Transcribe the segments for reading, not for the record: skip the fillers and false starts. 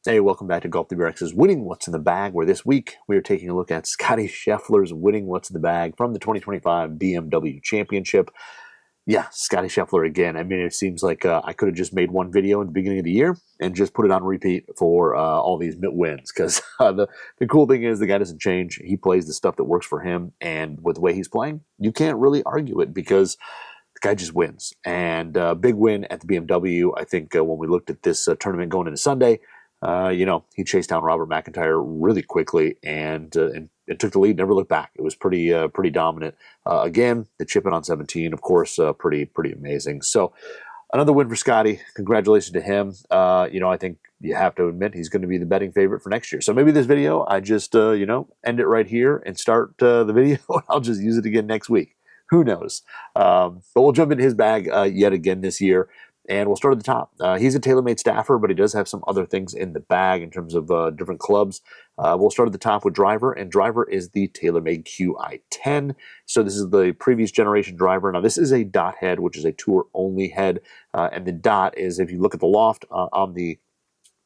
Hey, welcome back to Golf WedgeWorks' Winning What's in the Bag, where this week we are taking a look at Scottie Scheffler's Winning What's in the Bag from the 2025 BMW Championship. Yeah, Scottie Scheffler again. I mean, it seems like I could have just made one video in the beginning of the year and just put it on repeat for all these wins, because the cool thing is the guy doesn't change. He plays the stuff that works for him, and with the way he's playing, you can't really argue it because the guy just wins. And big win at the BMW. I think when we looked at this tournament going into Sunday, he chased down Robert McIntyre really quickly and took the lead, never looked back. It was pretty dominant. Again, the chip in on 17, of course, pretty amazing. So another win for Scottie. Congratulations to him. I think you have to admit he's going to be the betting favorite for next year. So maybe this video, I just, end it right here and start the video. I'll just use it again next week. Who knows? But we'll jump into his bag yet again this year. And we'll start at the top. He's a TaylorMade staffer, but he does have some other things in the bag in terms of different clubs. We'll start at the top with driver, and driver is the TaylorMade Qi10. So this is the previous generation driver. Now this is a dot head, which is a tour-only head, and the dot is, if you look at the loft on the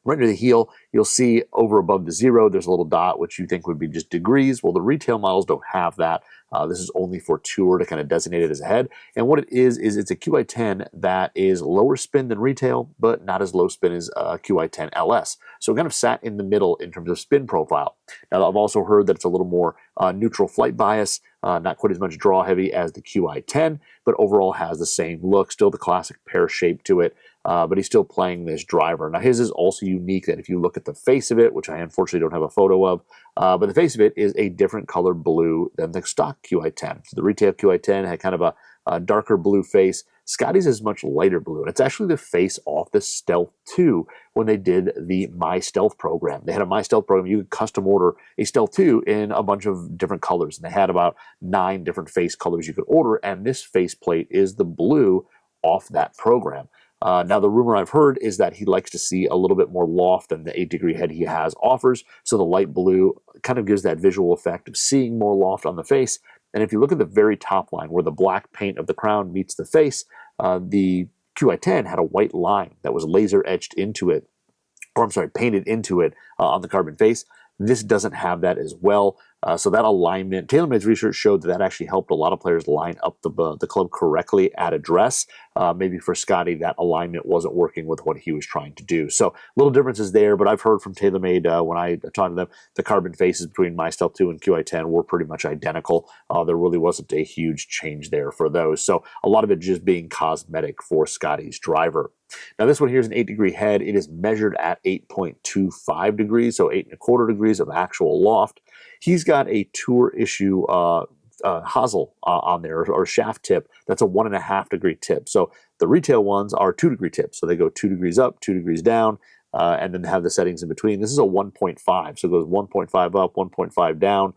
right near the heel, you'll see over above the 0, there's a little dot, which you think would be just degrees. Well, the retail models don't have that. This is only for tour to kind of designate it as a head. And what it is it's a Qi10 that is lower spin than retail, but not as low spin as Qi10 LS. So it kind of sat in the middle in terms of spin profile. Now, I've also heard that it's a little more neutral flight bias, not quite as much draw heavy as the Qi10, but overall has the same look, still the classic pear shape to it. But he's still playing this driver. Now, his is also unique that if you look at the face of it, which I unfortunately don't have a photo of, but the face of it is a different color blue than the stock Qi10. So the retail Qi10 had kind of a darker blue face. Scottie's is much lighter blue, and it's actually the face off the Stealth 2 when they did the My Stealth program. They had a My Stealth program. You could custom order a Stealth 2 in a bunch of different colors, and they had about 9 different face colors you could order, and this faceplate is the blue off that program. Now, the rumor I've heard is that he likes to see a little bit more loft than the 8-degree head he has offers, so the light blue kind of gives that visual effect of seeing more loft on the face. And if you look at the very top line where the black paint of the crown meets the face, the Qi10 had a white line that was laser etched into it, painted into it on the carbon face. This doesn't have that as well. So that alignment, TaylorMade's research showed that actually helped a lot of players line up the club correctly at address. Maybe for Scottie, that alignment wasn't working with what he was trying to do. So little differences there, but I've heard from TaylorMade when I talked to them, the carbon faces between My Stealth 2 and Qi10 were pretty much identical. There really wasn't a huge change there for those. So a lot of it just being cosmetic for Scottie's driver. Now this one here is an 8-degree head. It is measured at 8.25 degrees, so 8.25 degrees of actual loft. He's got a tour issue Hosel on there, or shaft tip. That's a 1.5 degree tip. So the retail ones are 2-degree tips. So they go 2 degrees up, 2 degrees down, and then have the settings in between. This is a 1.5. So it goes 1.5 up, 1.5 down.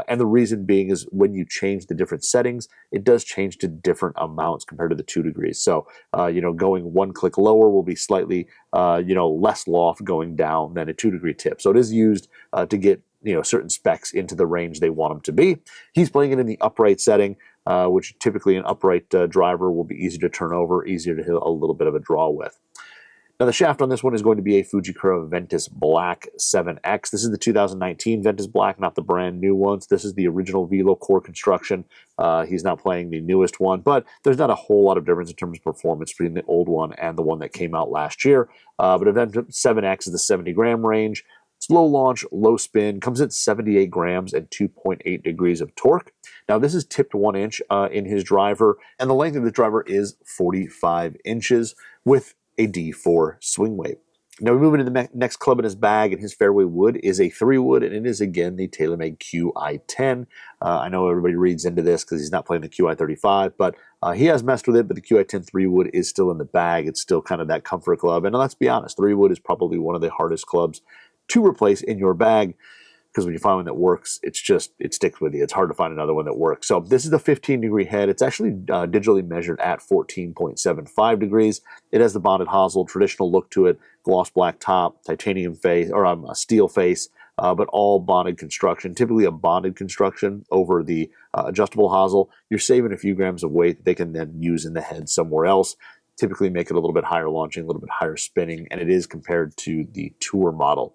And the reason being is when you change the different settings, it does change to different amounts compared to the 2 degrees. So, going one click lower will be slightly, less loft going down than a 2-degree tip. So it is used to get, certain specs into the range they want them to be. He's playing it in the upright setting, which typically an upright driver will be easy to turn over, easier to hit a little bit of a draw with. Now, the shaft on this one is going to be a Fujikura Ventus Black 7X. This is the 2019 Ventus Black, not the brand new ones. This is the original Velo core construction. He's not playing the newest one, but there's not a whole lot of difference in terms of performance between the old one and the one that came out last year. But a Ventus 7X is the 70-gram range. It's low launch, low spin, comes at 78 grams and 2.8 degrees of torque. Now, this is tipped 1 inch in his driver, and the length of the driver is 45 inches with a D4 swing weight. Now we move into the next club in his bag, and his fairway wood is a 3-wood, and it is again the TaylorMade Qi10. I know everybody reads into this because he's not playing the Qi35, but he has messed with it, but the Qi10 3-wood is still in the bag. It's still kind of that comfort club, and let's be honest, 3-wood is probably one of the hardest clubs to replace in your bag, because when you find one that works, it sticks with you. It's hard to find another one that works. So this is the 15-degree head. It's actually digitally measured at 14.75 degrees. It has the bonded Hosel, traditional look to it, gloss black top, titanium face, or a steel face, but all bonded construction. Typically a bonded construction over the adjustable Hosel. You're saving a few grams of weight that they can then use in the head somewhere else. typically make it a little bit higher launching, a little bit higher spinning, and it is compared to the Tour model.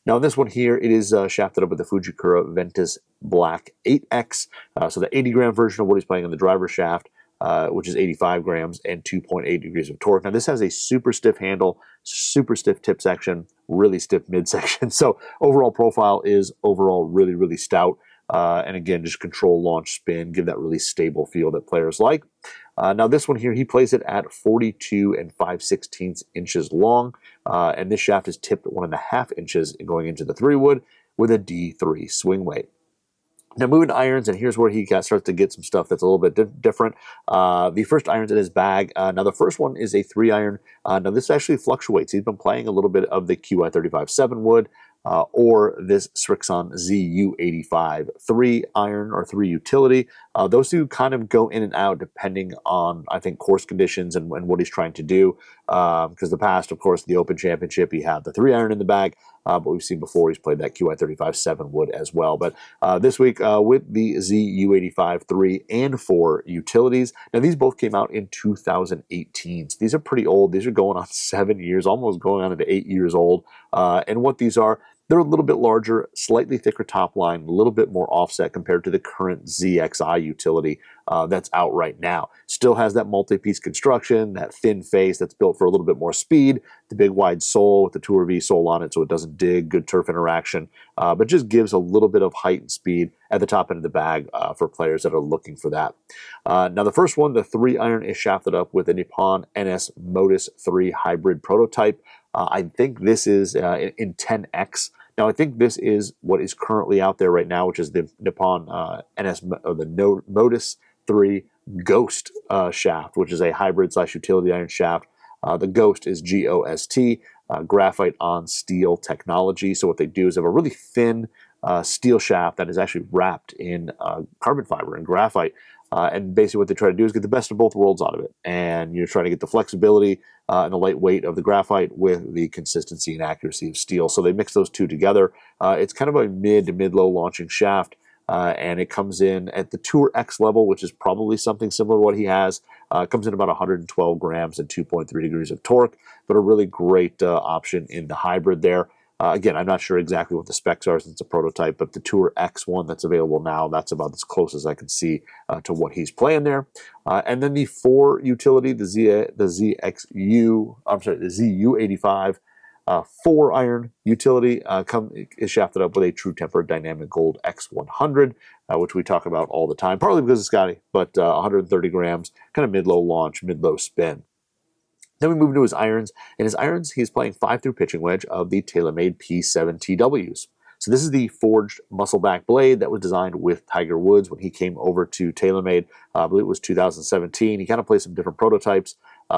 Now, in this one here, it is shafted up with the Fujikura Ventus Black 8X, so the 80-gram version of what he's playing on the driver shaft, which is 85 grams and 2.8 degrees of torque. Now, this has a super stiff handle, super stiff tip section, really stiff midsection. So overall profile is overall really, really stout. And again, just control, launch, spin, give that really stable feel that players like. Now, this one here, he plays it at 42 and 5/16 inches long. And this shaft is tipped at 1.5 inches going into the 3-wood with a D3 swing weight. Now, moving to irons, and here's where he starts to get some stuff that's a little bit different. The first irons in his bag. Now, the first one is a 3-iron. Now, this actually fluctuates. He's been playing a little bit of the QI35 7-wood or this Srixon ZU85 3-iron or 3 utility. Those two kind of go in and out depending on, I think, course conditions and what he's trying to do. Because the past, of course, the Open Championship, he had the 3-iron in the bag. But we've seen before he's played that QI35 7-wood as well. But this week with the ZU85 3 and 4 utilities. Now, these both came out in 2018. So these are pretty old. These are going on 7 years, almost going on into 8 years old. And what these are, they're a little bit larger, slightly thicker top line, a little bit more offset compared to the current ZXI utility that's out right now. Still has that multi-piece construction, that thin face that's built for a little bit more speed, the big wide sole with the Tour V sole on it so it doesn't dig, good turf interaction, but just gives a little bit of height and speed at the top end of the bag for players that are looking for that. Now, the first one, the 3-iron, is shafted up with a Nippon NS Modus 3 hybrid prototype. I think this is in 10X. Now, I think this is what is currently out there right now, which is the Nippon NS or the Modus 3 Ghost shaft, which is a hybrid/utility iron shaft. The Ghost is GOST, graphite on steel technology. So what they do is have a really thin steel shaft that is actually wrapped in carbon fiber and graphite. And basically what they try to do is get the best of both worlds out of it. And you're trying to get the flexibility and the lightweight of the graphite with the consistency and accuracy of steel. So they mix those two together. It's kind of a mid to mid-low launching shaft. And it comes in at the Tour X level, which is probably something similar to what he has. It comes in about 112 grams and 2.3 degrees of torque, but a really great option in the hybrid there. Again, I'm not sure exactly what the specs are since it's a prototype, but the Tour X one that's available now, that's about as close as I can see to what he's playing there. And then the 4 utility, the ZU85 4-iron utility is shafted up with a True Temper Dynamic Gold X100, which we talk about all the time, partly because of Scottie, but 130 grams, kind of mid-low launch, mid-low spin. Then we move into his irons. In his irons, he's playing 5-through pitching wedge of the TaylorMade P7 TWs. So this is the forged muscleback blade that was designed with Tiger Woods when he came over to TaylorMade. I believe it was 2017. He kind of played some different prototypes,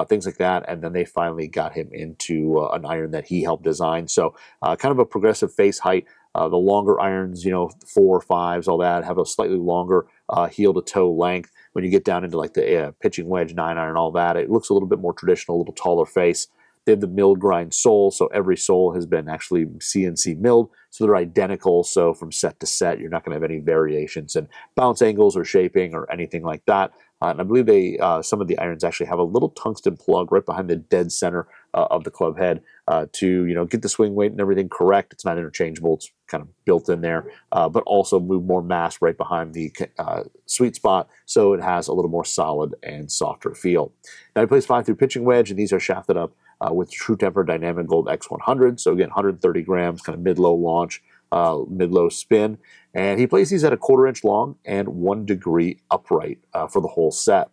things like that, and then they finally got him into an iron that he helped design. So kind of a progressive face height. The longer irons, 4, 5s, all that, have a slightly longer heel to toe length. When you get down into like the pitching wedge, 9-iron, all that, it looks a little bit more traditional, a little taller face. They have the milled grind sole, so every sole has been actually CNC milled, so they're identical. So from set to set, you're not going to have any variations in bounce angles or shaping or anything like that. And I believe some of the irons actually have a little tungsten plug right behind the dead center of the club head to get the swing weight and everything correct. It's not interchangeable; it's kind of built in there, but also move more mass right behind the sweet spot, so it has a little more solid and softer feel. Now he plays 5-through pitching wedge, and these are shafted up with True Temper Dynamic Gold X100. So again, 130 grams, kind of mid-low launch, mid-low spin. And he plays these at a 1/4 inch long and 1 degree upright for the whole set.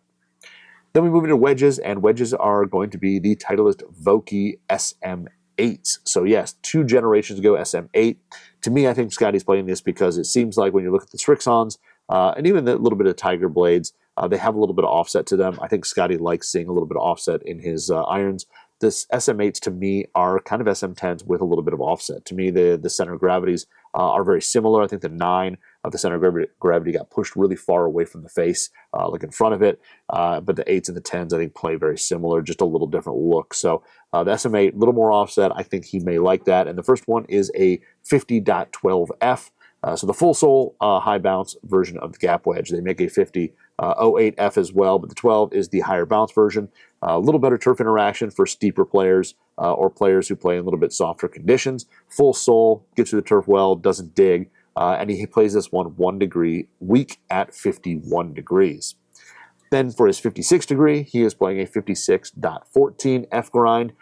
Then we move into wedges, and wedges are going to be the Titleist Vokey SM8s. So yes, 2 generations ago, SM8. To me, I think Scottie's playing this because it seems like when you look at the Srixons, and even the little bit of Tiger blades, they have a little bit of offset to them. I think Scottie likes seeing a little bit of offset in his irons. This SM8s to me are kind of SM10s with a little bit of offset. To me, the center of gravities are very similar. I think the 9 of the center of gravity got pushed really far away from the face, like in front of it. But the 8s and the 10s, I think, play very similar, just a little different look. So the SM8, a little more offset. I think he may like that. And the first one is a 50.12F. So the full sole high bounce version of the gap wedge. They make a 50.08F as well, but the 12 is the higher bounce version. A little better turf interaction for steeper players or players who play in a little bit softer conditions. Full sole, gets through the turf well, doesn't dig, and he plays this one 1 degree weak at 51 degrees. Then for his 56 degree, he is playing a 56.14 F grind.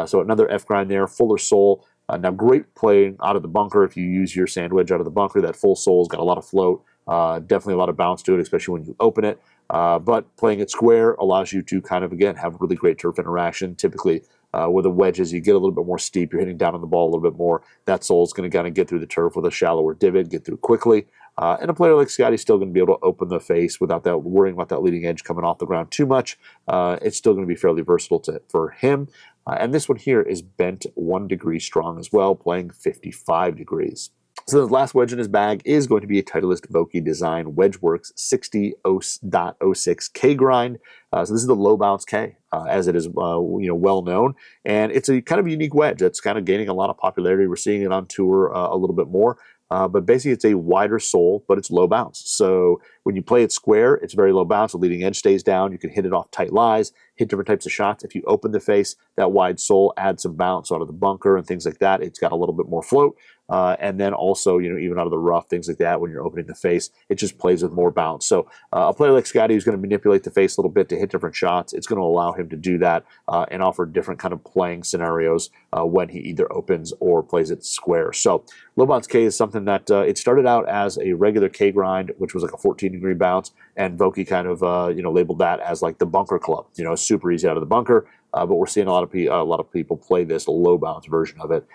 So another F grind there, fuller sole. Now great playing out of the bunker if you use your sand wedge out of the bunker. That full sole's got a lot of float, definitely a lot of bounce to it, especially when you open it. But playing it square allows you to kind of, again, have really great turf interaction. Typically, with the wedges, you get a little bit more steep. You're hitting down on the ball a little bit more. That sole's going to kind of get through the turf with a shallower divot, get through quickly. And a player like Scottie's still going to be able to open the face without that worrying about that leading edge coming off the ground too much. It's still going to be fairly versatile for him. And this one here is bent 1 degree strong as well, playing 55 degrees. So the last wedge in his bag is going to be a Titleist Vokey design WedgeWorks 60.06 K grind. So this is the low bounce K, as it is well known, and it's a kind of unique wedge that's kind of gaining a lot of popularity. We're seeing it on tour a little bit more. But basically, it's a wider sole, but it's low bounce. So when you play it square, it's very low bounce. The leading edge stays down. You can hit it off tight lies, hit different types of shots. If you open the face, that wide sole adds some bounce out of the bunker and things like that. It's got a little bit more float. And then also, even out of the rough, things like that, when you're opening the face, it just plays with more bounce. So a player like Scottie who's going to manipulate the face a little bit to hit different shots, it's going to allow him to do that and offer different kind of playing scenarios when he either opens or plays it square. So low bounce K is something that it started out as a regular K grind, which was like a 14-degree bounce, and Vokey kind of labeled that as like the bunker club. Super easy out of the bunker. But we're seeing a lot of people play this low bounce version of it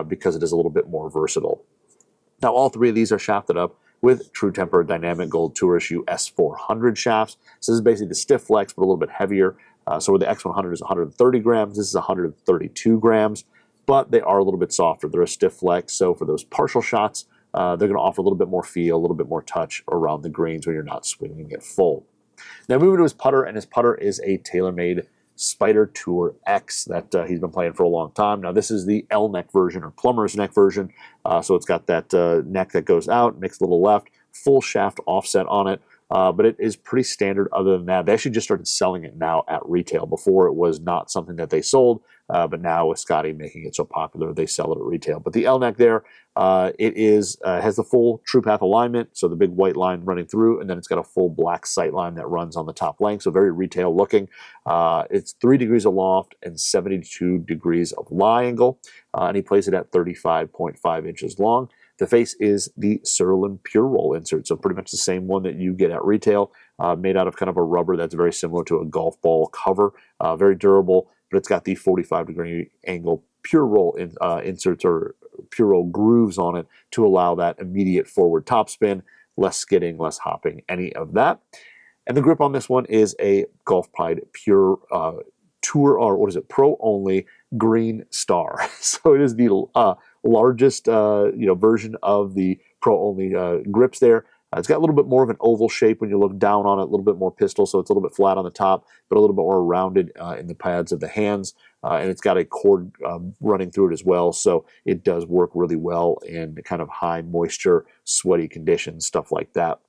because it is a little bit more versatile. Now, all three of these are shafted up with True Temper Dynamic Gold Tour Issue S400 shafts. So this is basically the stiff flex, but a little bit heavier. So where the X100 is 130 grams, this is 132 grams, but they are a little bit softer. They're a stiff flex, so for those partial shots, they're going to offer a little bit more feel, a little bit more touch around the greens when you're not swinging it full. Now moving to his putter, and his putter is a TaylorMade Spider Tour X that he's been playing for a long time. Now this is the L neck version or plumber's neck version. So it's got that neck that goes out, makes a little left, full shaft offset on it. But it is pretty standard other than that. They actually just started selling it now at retail. Before it was not something that they sold, but now with Scottie making it so popular, they sell it at retail. But the L neck there, it has the full true path alignment, so the big white line running through, and then it's got a full black sight line that runs on the top length, so very retail looking. It's 3 degrees of loft and 72 degrees of lie angle, and he plays it at 35.5 inches long. The face is the Srixon Pure Roll insert, so pretty much the same one that you get at retail, made out of kind of a rubber that's very similar to a golf ball cover, very durable, but it's got the 45-degree angle Pure Roll inserts or Pure Roll grooves on it to allow that immediate forward topspin, less skidding, less hopping, any of that. And the grip on this one is a Golf Pride Pure Tour, or what is it, Pro Only Green Star. So it is the largest version of the Pro Only grips there. It's got a little bit more of an oval shape when you look down on it, a little bit more pistol, so it's a little bit flat on the top, but a little bit more rounded in the pads of the hands. And it's got a cord running through it as well, so it does work really well in kind of high moisture, sweaty conditions, stuff like that.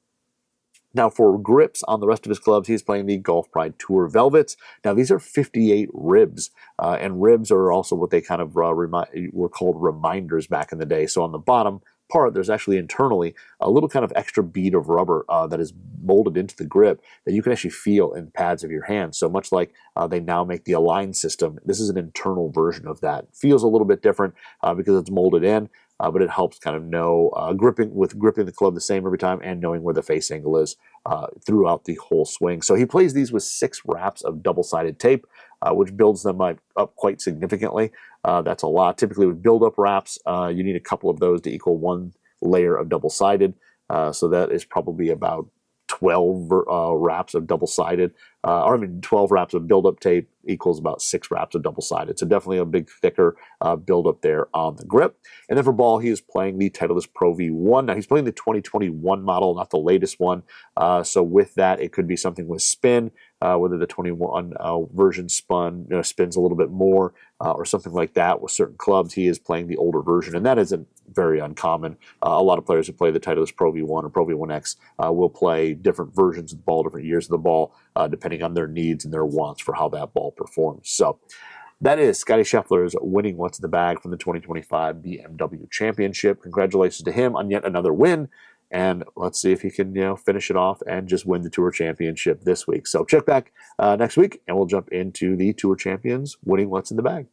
Now for grips on the rest of his clubs, he's playing the Golf Pride Tour Velvets. Now these are 58 ribs, and ribs are also what they kind of were called reminders back in the day. So on the bottom part, there's actually internally a little kind of extra bead of rubber that is molded into the grip that you can actually feel in pads of your hands. So much like they now make the Align system, this is an internal version of that. It feels a little bit different because it's molded in. But it helps kind of know gripping the club the same every time and knowing where the face angle is throughout the whole swing. So he plays these with 6 wraps of double-sided tape, which builds them up quite significantly. That's a lot. Typically with build-up wraps, you need a couple of those to equal 1 layer of double-sided. So that is probably about 12 wraps of double-sided, 12 wraps of build-up tape equals about 6 wraps of double-sided. So definitely a big, thicker build-up there on the grip. And then for ball, he is playing the Titleist Pro V1. Now, he's playing the 2021 model, not the latest one. So with that, it could be something with spin. whether the 21 version spins a little bit more or something like that with certain clubs. He is playing the older version, and that isn't very uncommon. A lot of players who play the Titleist Pro V1 or Pro V1X will play different versions of the ball, different years of the ball, depending on their needs and their wants for how that ball performs. So that is Scottie Scheffler's winning what's in the bag from the 2025 BMW Championship. Congratulations to him on yet another win. And let's see if he can, finish it off and just win the Tour Championship this week. So check back next week, and we'll jump into the Tour Champions winning what's in the bag.